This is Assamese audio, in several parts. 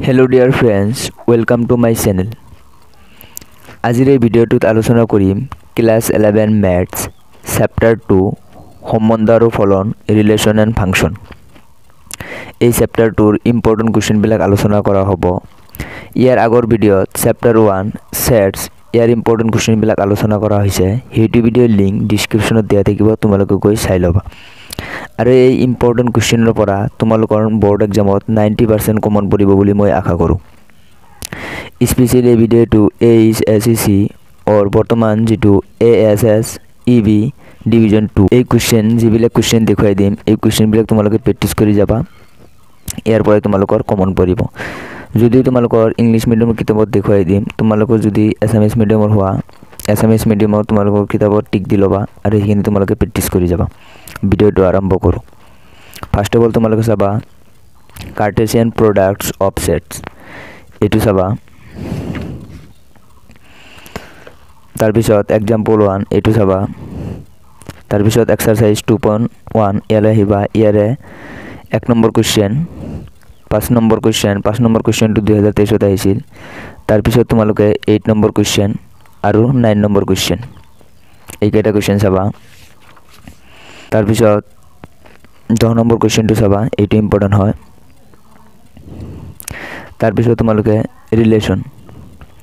Hello dear friends, welcome to my channel. আজিৰ এই ভিডিঅ'টোত আলোচনা কৰিম ক্লাস 11 ম্যাথছ চেপ্টাৰ 2 সম্বন্ধ আৰু ফলন ৰিলেশন এণ্ড ফাংচন। এই চেপ্টাৰটোৰ ইম্পৰ্টেণ্ট কুৱেশ্যনবিলাক আলোচনা কৰা হ'ব। ইয়াৰ আগৰ ভিডিঅ'ত চেপ্টাৰ 1 সেটস ইয়াৰ ইম্পৰ্টেণ্ট কুৱেশ্যনবিলাক আলোচনা কৰা হৈছে। সেইটো ভিডিঅ'ৰ লিংক ডেসক্ৰিপচনত দিয়া থাকিব, তোমালোকে গৈ চাই ল'বা। আৰু এই ইম্পৰ্টেণ্ট কুৱেশ্যনৰ পৰা তোমালোকৰ বোৰ্ড এক্সামত 90% কমন পৰিব বুলি মই আশা কৰোঁ। স্পেচিয়েলি এই ভিডিঅ'টো ASSC অৰ বৰ্তমান যেটো ASS EB ডিভিজন 2 এই কুৱেশ্যন যিবিলাক কুৱেশ্যন দেখুৱাই দিম, এই কুৱেশ্যনবিলাক তোমালোকে প্ৰেক্টিছ কৰি যাবা। ইয়াৰ পৰা তোমালোকৰ কমন পৰিব। যদি তোমালোকৰ ইংলিছ মিডিয়ামৰ কিতাপত দেখুৱাই দিম, তোমালোকৰ যদি এছামিছ মিডিয়ামৰ হোৱা এছামিছ মিডিয়ামৰ তোমালোকৰ কিতাপত টিক দি ল'বা আৰু সেইখিনি তোমালোকে প্ৰেক্টিছ কৰি যাবা। ভিডিঅ'টো আৰম্ভ কৰোঁ। ফাৰ্ষ্ট অফ অল তোমালোকে চাবা কাৰ্টেছিয়ান প্ৰডাক্টছ অফ সেটস, এইটো চাবা। তাৰপিছত এক্সাম্পল 1 এইটো চাবা। তাৰপিছত এক্সাৰসাইজ 2.1 ইয়ালৈ আহিবা। ইয়াৰে 1 নম্বৰ কুৱেশ্যন 5 নম্বৰ কুৱেশ্যনটো 2023ত আহিছিল। তাৰপিছত তোমালোকে 8 নম্বৰ কুৱেশ্যন আৰু 9 নম্বৰ কুৱেশ্যন এইকেইটা কুৱেশ্যন চাবা। তাৰপিছত 10 নম্বৰ কুৱেশ্যনটো চাবা, এইটো ইম্পৰ্টেণ্ট হয়। তাৰপিছত তোমালোকে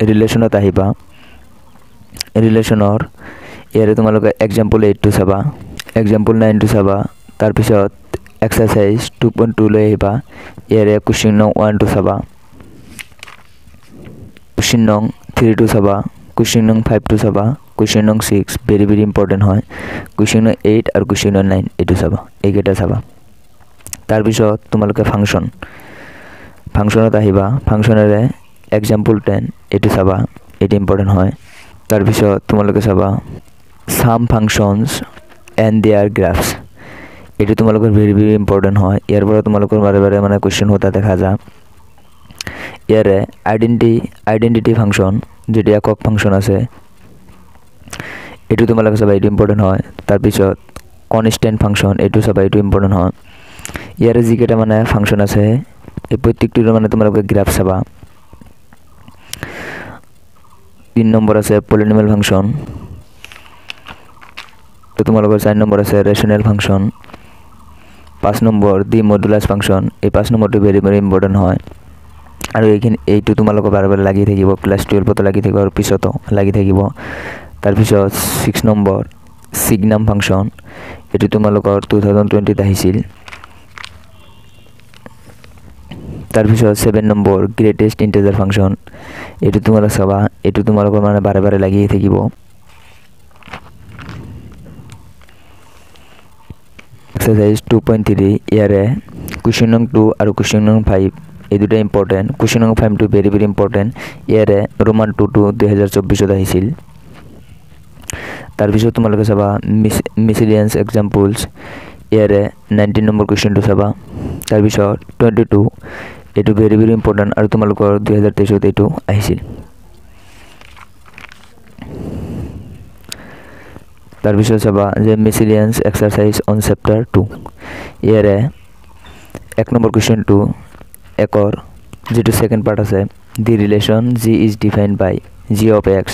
ৰিলেশ্যনত আহিবা। ৰিলেশ্যনৰ ইয়াৰে তোমালোকে এক্সাম্পল 8টো চাবা, এক্সাম্পল 9টো চাবা। তাৰপিছত এক্সাৰসাইজ 2.2 লৈ আহিবা। ইয়াৰে কুৱেশ্যন নং 1টো চাবা, কুৱেশ্যন নং 3টো চাবা, কুৱেশ্যন নং 5টো চাবা, কুৱেশ্যন নং 6 ভেৰি ভেৰি ইম্পৰ্টেণ্ট হয়, কুৱেশ্যন নং 8 আৰু কুৱেশ্যন নং 9 এইটো চাবা, এইকেইটা চাবা। তাৰপিছত তোমালোকে ফাংচনত আহিবা। ফাংচনেৰে এক্সাম্পল 10 এইটো চাবা, এইটো ইম্পৰ্টেণ্ট হয়। তাৰপিছত তোমালোকে চাবা সাম ফাংচনছ এণ্ড দেয়াৰ গ্ৰাফছ, এইটো তোমালোকৰ ভেৰি ভেৰি ইম্পৰ্টেণ্ট হয়। ইয়াৰ পৰা তোমালোকৰ বাৰে বাৰে মানে কুৱেশ্যন হোৱা দেখা যায়। ইয়াৰে আইডেণ্টিটি ফাংচন যেটো একক ফাংচন আছে, এইটো তোমালোকে চাবা, এইটো ইম্পৰ্টেণ্ট হয়। তাৰপিছত কনষ্টেণ্ট ফাংচন এইটো চাবা, এইটো ইম্পৰ্টেণ্ট হয়। ইয়াৰে যিকেইটা মানে ফাংচন আছে এই প্ৰত্যেকটোৰ মানে তোমালোকে গ্ৰাফ চাবা। 3 নম্বৰ আছে পলিনমিয়েল ফাংচন, তো তোমালোকৰ 4 নম্বৰ আছে ৰেচনেল ফাংচন, 5 নম্বৰ দি মডুলাছ ফাংচন। এই 5 নম্বৰটো ভেৰি ভেৰি ইম্পৰ্টেণ্ট হয়। আৰু এইটো তোমালোকৰ বাৰে বাৰে লাগি থাকিব, ক্লাছ 12ত লাগি থাকিব আৰু পিছতো লাগি থাকিব। তাৰপিছত 6 নম্বৰ সিগনাম ফাংচন, এইটো তোমালোকৰ 2020ত আহিছিল। তাৰপিছত 7 নম্বৰ গ্ৰেটেষ্ট ইন্টিজাৰ ফাংচন, এইটো তোমালোকে চাবা, এইটো তোমালোকৰ মানে বাৰে বাৰে লাগি থাকিব। এক্সাৰসাইজ 2.3 ইয়াৰে কুৱেশ্যন নং 2 আৰু কুৱেশ্যন নং 5 এই দুটা ইম্পৰ্টেণ্ট। কুৱেশ্যন নং 5টো ভেৰি ভেৰি ইম্পৰ্টেণ্ট। ইয়াৰে ৰোমান 2টো 2024ত আহিছিল। তাৰপিছত তোমালোকে চাবা মিসেলিয়াস এক্সাম্পলছ, ইয়াৰে 19 নম্বৰ কুৱেশ্যনটো চাবা। তাৰপিছত 22 এইটো ভেৰি ভেৰি ইম্পৰ্টেণ্ট আৰু তোমালোকৰ 2023ত এইটো আহিছিল। তাৰপিছত চাবা যে মিসেলিয়াস এক্সাৰসাইজ অন চেপ্টাৰ 2, ইয়াৰে 1 নম্বৰ কুৱেশ্যনটো একৰ যেটো সেকেন্ড পাৰ্ট আছে, the relation g is defined by g of x,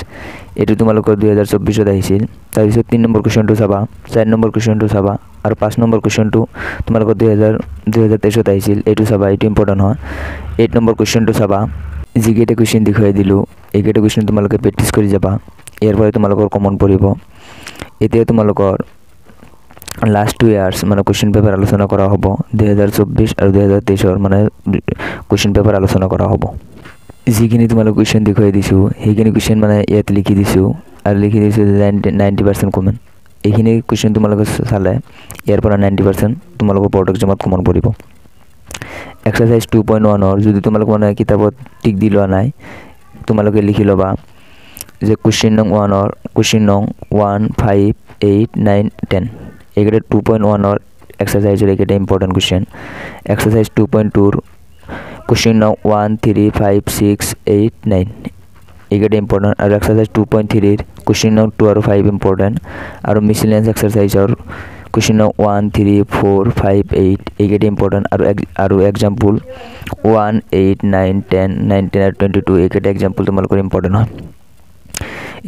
এইটো তোমালোকৰ 2024ত আহিছিল। তাৰপিছত 3 নম্বৰ কুৱেশ্যনটো চাবা, 4 নম্বৰ কুৱেশ্যনটো চাবা আৰু 5 নম্বৰ কুৱেশ্যনটো তোমালোকৰ 2023ত আহিছিল, এইটো চাবা, এইটো ইম্পৰ্টেণ্ট হয়। 8 নম্বৰ কুৱেশ্যনটো চাবা। যিকেইটা কুৱেশ্যন দেখুৱাই দিলোঁ এইকেইটা কুৱেশ্যন তোমালোকে প্ৰেক্টিছ কৰি যাবা। ইয়াৰ পৰা তোমালোকৰ কমন পৰিব। এতিয়া তোমালোকৰ লাষ্ট 2 ইয়াৰ্ছ মানে কুৱেশ্যন পেপাৰ আলোচনা কৰা হ'ব। 2024 আৰু 2023ৰ মানে কুৱেশ্যন পেপাৰ আলোচনা কৰা হ'ব। যিখিনি তোমালোক কুৱেশ্যন দেখুৱাই দিছোঁ সেইখিনি কুৱেশ্যন মানে ইয়াত লিখি দিছোঁ আৰু লিখি দিছোঁ 90% কমন। এইখিনি কুৱেশ্যন তোমালোকে চালে ইয়াৰ পৰা 90% তোমালোকৰ বোৰ্ড এক্সামত কমন পৰিব। এক্সাৰসাইজ 2.1ৰ যদি তোমালোক মানে কিতাপত টিক দি লোৱা নাই, তোমালোকে লিখি ল'বা যে কুৱেশ্যন নং 1ৰ কুৱেশ্যন নং 1, 5, 8, 9, 10 এইকেইটা 2.1ৰ এক্সাৰসাইজৰ এইকেইটা ইম্পৰ্টেণ্ট কুৱেশ্যন। এক্সাৰসাইজ 2.2ৰ কুৱেশ্যন নং 1, 3, 5, 6, 8, 9 এইকেইটা ইম্পৰ্টেণ্ট। আৰু এক্সাৰসাইজ 2.3ৰ কুৱেশ্যন নং 2 আৰু 5 ইম্পৰ্টেণ্ট। আৰু মিসেলিয়াস এক্সাৰসাইজৰ কুৱেশ্যন নং 1 3 4 5 8 এইকেইটা ইম্পৰ্টেণ্ট আৰু এক্সাম্পল 1 8 9 10 19 আৰু 22 এইকেইটা এক্সাম্পল তোমালোকৰ ইম্পৰ্টেণ্ট হয়।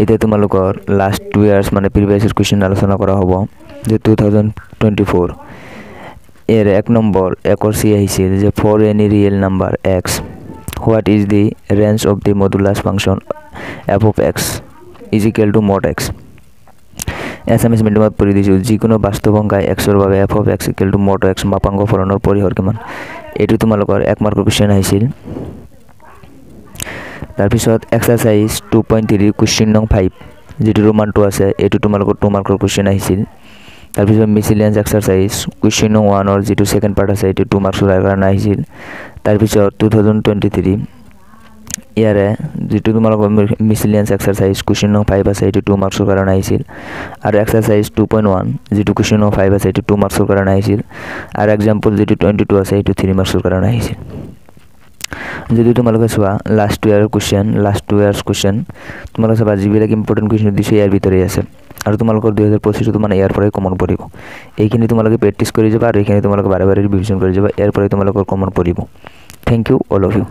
এতিয়া তোমালোকৰ লাষ্ট 2 ইয়াৰ্ছ মানে প্ৰিভিয়াছ ইয়াৰ কুৱেশ্যন আলোচনা কৰা হ'ব যে 2024 এৰ 1 নম্বৰ একৰ চি আহিছিল যে for any real number x what is the range of the modulus function f of x is equal to mod x। Assamese মিডিয়ামত পঢ়ি দিছোঁ যিকোনো বাস্তৱ সংখ্যা এক্সৰ বাবে f of x equal to mod x মাপাংক ফলনৰ পৰিসৰ কিমান। এইটো তোমালোকৰ 1 মাৰ্কৰ কুৱেশ্যন আহিছিল। তাৰপিছত এক্সাৰসাইজ 2.3 কুৱেশ্যন নং 5 যেটো ৰোমান 2 আছে এইটো তোমালোকৰ 2 মাৰ্কৰ কুৱেশ্যন আহিছিল। তাৰপিছত মিসেলিয়াস এক্সাৰসাইজ কুৱেশ্যন নং 1 অৰ যেটো সেকেন্ড পাৰ্ট আছে এটো 2 মাৰ্কসৰ কাৰণে আহিছিল। তাৰপিছত 2023 ইয়াৰে যেটো তোমালোকৰ মিসেলিয়াস এক্সাৰসাইজ কুৱেশ্যন নং 5 আছে এটো 2 মাৰ্কসৰ কাৰণে আহিছিল। আৰু এক্সাৰসাইজ 2.1 যেটো কুৱেশ্যন নং 5 আছে এটো 2 মাৰ্কসৰ কাৰণে আহিছিল। আৰু এক্সাম্পল যেটো 22 আছে এটো 3 মাৰ্কসৰ কাৰণে আহিছিল। যদি তোমালোকে চোৱা লাষ্ট 2 ইয়াৰ্স কুৱেশ্যন তোমালোকে চাবা যিবিলাক ইম্পৰ্টেণ্ট কুৱেশ্যন দিছে ইয়াৰ ভিতৰে আছে আৰু তোমালোকৰ 2025 মানে ইয়াৰ পৰাই কমন পৰিব। এইখিনি তোমালোকে প্ৰেক্টিছ কৰি যাবা আৰু এইখিনি তোমালোকে বাৰে বাৰে ৰিভিজন কৰি যাবা, ইয়াৰ পৰাই তোমালোকৰ কমন পৰিব। Thank you all of U.